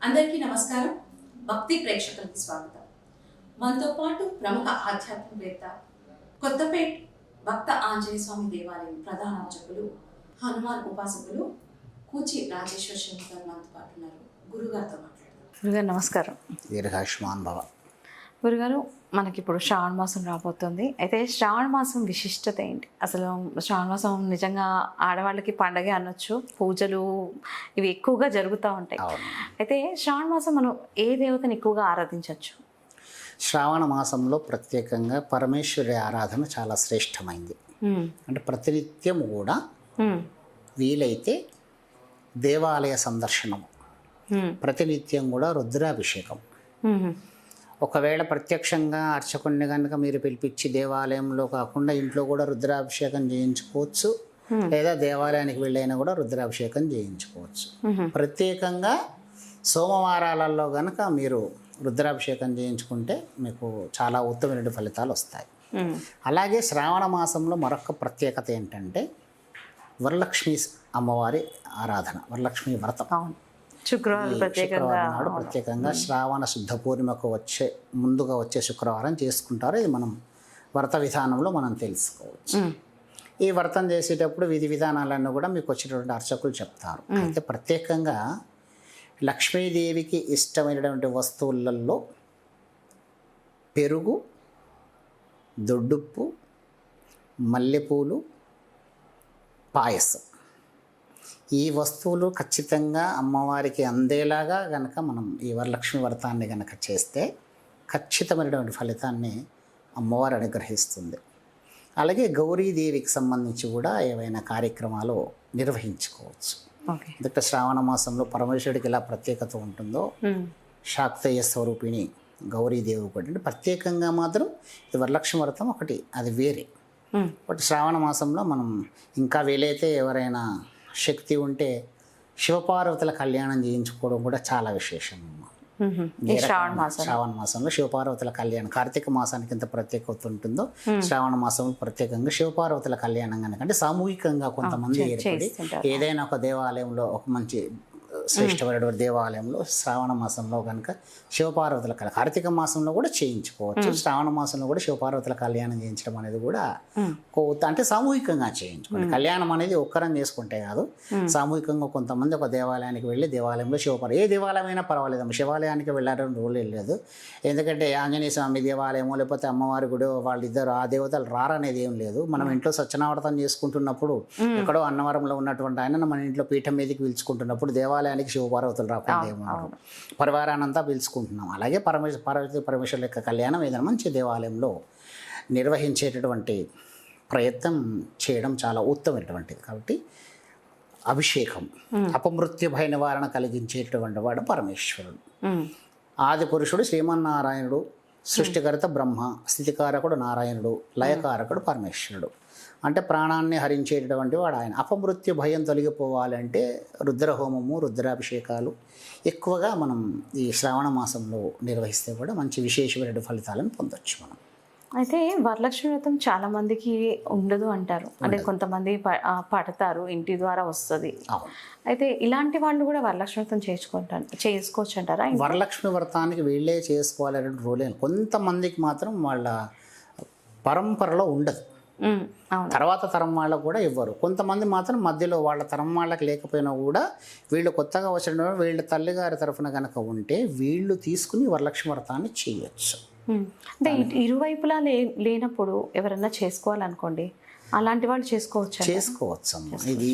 అందరికీ నమస్కారం. భక్తి ప్రేక్షకులకి స్వాగతం. మనతో పాటు ప్రముఖ ఆధ్యాత్మికవేత్త, కొత్తపేట్ భక్త ఆంజనేయ స్వామి దేవాలయం ప్రధాన అర్చకులు, హనుమాన్ ఉపాసకులు కూచి రాజేశ్వర శర్మ గారు మనతో పాటు ఉన్నారు. గురుగారితో మాట్లాడదాం. గురుగారు నమస్కారం. దీర్ఘాయుష్మాన్ భవ. గురుగారు, మనకి ఇప్పుడు శ్రావణ మాసం రాబోతుంది. అయితే శ్రావణ మాసం విశిష్టత ఏంటి? అసలు శ్రావణ మాసం నిజంగా ఆడవాళ్ళకి పండగే అనొచ్చు. పూజలు ఇవి ఎక్కువగా జరుగుతూ ఉంటాయి. అయితే శ్రావణ మాసం మనం ఏ దేవతని ఎక్కువగా ఆరాధించవచ్చు? శ్రావణ మాసంలో ప్రత్యేకంగా పరమేశ్వరి ఆరాధన చాలా శ్రేష్టమైంది. అంటే ప్రతినిత్యం కూడా వీలైతే దేవాలయ సందర్శనము, ప్రతినిత్యం కూడా రుద్రాభిషేకం. ఒకవేళ ప్రత్యక్షంగా అర్చకుడిని కనుక మీరు పిలిపించి దేవాలయంలో కాకుండా ఇంట్లో కూడా రుద్రాభిషేకం చేయించుకోవచ్చు, లేదా దేవాలయానికి వెళ్ళైనా కూడా రుద్రాభిషేకం చేయించుకోవచ్చు. ప్రత్యేకంగా సోమవారాలలో కనుక మీరు రుద్రాభిషేకం చేయించుకుంటే మీకు చాలా ఉత్తమమైన ఫలితాలు వస్తాయి. అలాగే శ్రావణ మాసంలో మరొక ప్రత్యేకత ఏంటంటే వరలక్ష్మి అమ్మవారి ఆరాధన, వరలక్ష్మి వ్రతం. శుక్రవారం నాడు ప్రత్యేకంగా శ్రావణ శుద్ధ పూర్ణిమకు ముందుగా వచ్చే శుక్రవారం చేసుకుంటారు. ఇది మనం వ్రత విధానంలో మనం తెలుసుకోవచ్చు. ఈ వ్రతం చేసేటప్పుడు విధి విధానాలన్నీ కూడా మీకు వచ్చేటటువంటి అర్చకులు చెప్తారు. అయితే ప్రత్యేకంగా లక్ష్మీదేవికి ఇష్టమైనటువంటి వస్తువులలో పెరుగు, దొడ్డుప్పు, మల్లెపూలు, పాయసం, ఈ వస్తువులు ఖచ్చితంగా అమ్మవారికి అందేలాగా గనక మనం ఈ వరలక్ష్మి వ్రతాన్ని గనక చేస్తే ఖచ్చితమైనటువంటి ఫలితాన్ని అమ్మవారు అనుగ్రహిస్తుంది. అలాగే గౌరీదేవికి సంబంధించి కూడా ఏవైనా కార్యక్రమాలు నిర్వహించుకోవచ్చు. ఎందుకంటే శ్రావణ మాసంలో పరమేశ్వరుడికి ఎలా ప్రత్యేకత ఉంటుందో శాక్తేయ స్వరూపిణి గౌరీదేవి కూడా అంటే ప్రత్యేకంగా మాత్రం ఇది వరలక్ష్మి వ్రతం ఒకటి, అది వేరే. బట్ శ్రావణ మాసంలో మనం ఇంకా వీలైతే ఎవరైనా శక్తి ఉంటే శివపార్వతుల కళ్యాణం చేయించుకోవడం కూడా చాలా విశేషం. శ్రావణ మాసంలో శివపార్వతుల కళ్యాణం, కార్తీక మాసానికి ఎంత ప్రత్యేకత ఉంటుందో శ్రావణ మాసంలో ప్రత్యేకంగా శివపార్వతుల కళ్యాణం కనుక అంటే సామూహికంగా కొంతమంది ఏర్పడి ఏదైనా ఒక దేవాలయంలో ఒక మంచి శ్రేష్టమైనటువంటి దేవాలయంలో శ్రావణ మాసంలో కనుక శివపార్వతుల కార్తీక మాసంలో కూడా చేయించుకోవచ్చు. శ్రావణ మాసంలో కూడా శివపార్వతుల కళ్యాణం చేయించడం అనేది కూడా అంటే సామూహికంగా చేయించుకోండి. కళ్యాణం అనేది ఒక్కరం చేసుకుంటే కాదు, సామూహికంగా కొంతమంది ఒక దేవాలయానికి వెళ్ళి దేవాలయంలో ఏ దేవాలయం అయినా పర్వాలేదమ్మా, శివాలయానికి వెళ్ళారని రూల్ లేదు. ఎందుకంటే ఆంజనేయ స్వామి దేవాలయమో లేకపోతే అమ్మవారి గుడి వాళ్ళిద్దరు ఆ దేవతలు రారనేది ఏం లేదు. మనం ఇంట్లో సత్యనావర్తం చేసుకుంటున్నప్పుడు ఎక్కడో అన్నవరంలో ఉన్నటువంటి ఆయన మన ఇంట్లో పీఠం మీదకి పిలుచుకుంటున్నప్పుడు దేవాలయానికి శివపార్వతులు రాకుండా ఏమన్నారు, పరివారానంతా పిలుచుకుంటున్నాం. అలాగే పరమేశ్వరుల యొక్క కళ్యాణం ఏదైనా మంచి దేవాలయంలో నిర్వహించేటటువంటి ప్రయత్నం చేయడం చాలా ఉత్తమమైనటువంటిది. కాబట్టి అభిషేకం అపమృత్యు భయ నివారణ కలిగించేటటువంటి వాడు పరమేశ్వరుడు. ఆది పురుషుడు శ్రీమన్నారాయణుడు, సృష్టికర్త బ్రహ్మ, స్థితికారకుడు నారాయణుడు, లయకారకుడు పరమేశ్వరుడు. అంటే ప్రాణాన్ని హరించేటటువంటి వాడు ఆయన. అపమృత్యు భయం తొలగిపోవాలంటే రుద్రహోమము, రుద్రాభిషేకాలు ఎక్కువగా మనం ఈ శ్రావణ మాసంలో నిర్వహిస్తే కూడా మంచి విశేషమైన ఫలితాలను పొందొచ్చు మనం. అయితే వరలక్ష్మి వ్రతం చాలా మందికి ఉండదు అంటారు, అంటే కొంతమంది పడతారు, ఇంటి ద్వారా వస్తుంది. అయితే ఇలాంటి వాళ్ళు కూడా వరలక్ష్మి వ్రతం చేసుకోవచ్చు అంటారా? వరలక్ష్మి వ్రతానికి వీళ్ళే చేసుకోవాలనే రూలే. కొంతమందికి మాత్రం వాళ్ళ పరంపరలో ఉండదు, తర్వాత తరం వాళ్ళకు కూడా ఇవ్వరు. కొంతమంది మాత్రం మధ్యలో వాళ్ళ తరం వాళ్ళకి లేకపోయినా కూడా వీళ్ళు కొత్తగా వచ్చిన వీళ్ళ తల్లిగారి తరఫున కనుక ఉంటే వీళ్ళు తీసుకుని వరలక్ష్మి వ్రతాన్ని చేయొచ్చు. అంటే ఇరువైపులా లేనప్పుడు ఎవరన్నా చేసుకోవాలనుకోండి, అలాంటి వాళ్ళు చేసుకోవచ్చమ్మా. ఇది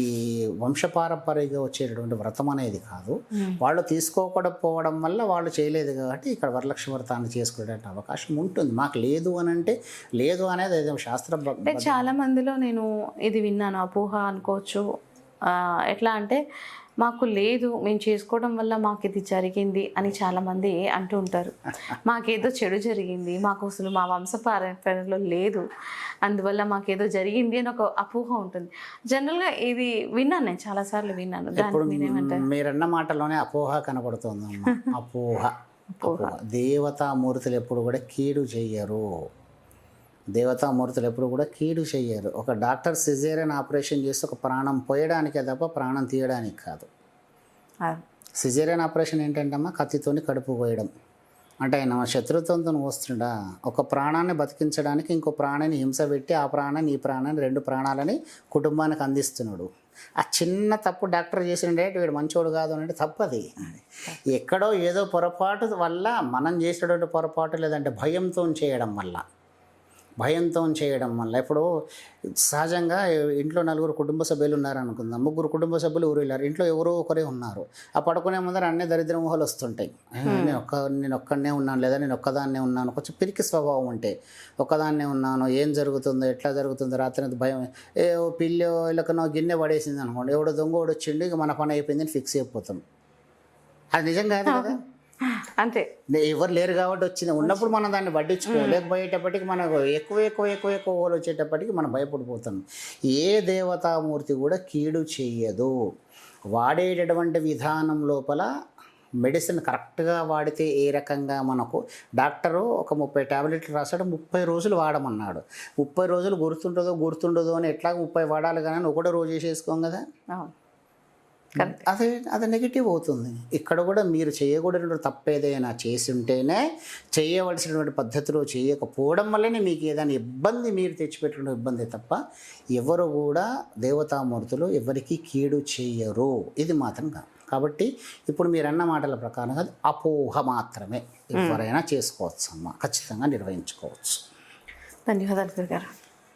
వంశపారంపర్యంగా వచ్చేటటువంటి వ్రతం అనేది కాదు. వాళ్ళు తీసుకోకపోవడం వల్ల వాళ్ళు చేయలేదు కాబట్టి ఇక్కడ వరలక్ష్మి వ్రతాన్ని చేసుకునే అవకాశం ఉంటుంది. మాకు లేదు అని అంటే లేదు అనేది ఏదో శాస్త్ర. అంటే చాలా మందిలో నేను ఇది విన్నాను, అపోహ అనుకోవచ్చు. ఎట్లా అంటే మాకు లేదు, మేము చేసుకోవడం వల్ల మాకు ఇది జరిగింది అని చాలామంది అంటూ ఉంటారు. మాకేదో చెడు జరిగింది, మాకు అసలు మా వంశపారంపర్యంలో లేదు, అందువల్ల మాకేదో జరిగింది అని ఒక అపోహ ఉంటుంది. జనరల్గా ఇది విన్నాను, నేను చాలాసార్లు విన్నాను. మీరన్న మాటలోనే అపోహ కనబడుతుందమ్మా. అపోహ. దేవతామూర్తులు ఎప్పుడు కూడా కీడు చెయ్యరు. దేవతామూర్తులు ఎప్పుడు కూడా కీడు చెయ్యరు. ఒక డాక్టర్ సిజేరియన్ ఆపరేషన్ చేసి ఒక ప్రాణం పోయడానికే తప్ప ప్రాణం తీయడానికి కాదు. సిజేరియన్ ఆపరేషన్ ఏంటంటమ్మా, కత్తితోని కడుపు కోయడం. అంటే ఆయన శత్రుత్వంతో వస్తుండా, ఒక ప్రాణాన్ని బతికించడానికి ఇంకో ప్రాణాన్ని హింస పెట్టి ఆ ప్రాణాన్ని ఈ ప్రాణాన్ని 2 ప్రాణాలని కుటుంబానికి అందిస్తున్నాడు. ఆ చిన్న తప్పు డాక్టర్ చేసిండే వీడు మంచోడు కాదు అంటే తప్పది. ఎక్కడో ఏదో పొరపాటు వల్ల మనం చేసేటువంటి పొరపాటు, లేదంటే భయంతో చేయడం వల్ల ఇప్పుడు సహజంగా ఇంట్లో 4 కుటుంబ సభ్యులు ఉన్నారనుకుందాం, 3 కుటుంబ సభ్యులు ఊరు వెళ్ళారు, ఇంట్లో ఎవరో ఒకరే ఉన్నారు. ఆ పడుకునే ముందర అన్నీ దరిద్ర మొహాలు వస్తుంటాయి. నేను ఒక్కడనే ఉన్నాను, లేదా నేను ఒక్కదాన్నే ఉన్నాను, కొంచెం పిరికి స్వభావం ఉంటే ఒక్కదాన్నే ఉన్నాను, ఏం జరుగుతుందో ఎట్లా జరుగుతుందో రాత్రి భయం. పిల్లి వీళ్ళకనో గిన్నె పడేసింది అనుకోండి, ఎవడో దొంగోడు వచ్చిండు, ఇక మన పని అయిపోయిందని ఫిక్స్ అయిపోతాం. అది నిజం కాదు కదా, అంతే. ఎవరు లేరు కాబట్టి వచ్చింది. ఉన్నప్పుడు మనం దాన్ని పట్టించుకోలేకపోయేటప్పటికి మనకు ఎక్కువ ఓలు వచ్చేటప్పటికి మనం భయపడిపోతాం. ఏ దేవతామూర్తి కూడా కీడు చెయ్యదు. వాడేటటువంటి విధానం లోపల మెడిసిన్ కరెక్ట్గా వాడితే ఏ రకంగా మనకు డాక్టరు ఒక 30 టాబ్లెట్లు రాశాడు, 30 రోజులు వాడమన్నాడు. 30 రోజులు గుర్తుండదో అని ఎట్లా 30 వాడాలి కానీ ఒకటో రోజు వేసేసుకోం కదా, అది నెగిటివ్ అవుతుంది. ఇక్కడ కూడా మీరు చేయకూడదు తప్పేదైనా చేసి ఉంటేనే, చేయవలసినటువంటి పద్ధతిలో చేయకపోవడం వల్లనే మీకు ఏదైనా ఇబ్బంది మీరు తెచ్చిపెట్టుకున్న ఇబ్బంది తప్ప ఎవరు కూడా దేవతామూర్తులు ఎవరికి కీడు చేయరు, ఇది మాత్రం కాదు. కాబట్టి ఇప్పుడు మీరు అన్న మాటల ప్రకారం అది అపోహ మాత్రమే, ఎవరైనా చేసుకోవచ్చు అమ్మా, ఖచ్చితంగా నిర్వహించుకోవచ్చు. ధన్యవాదాలు గురుగారు.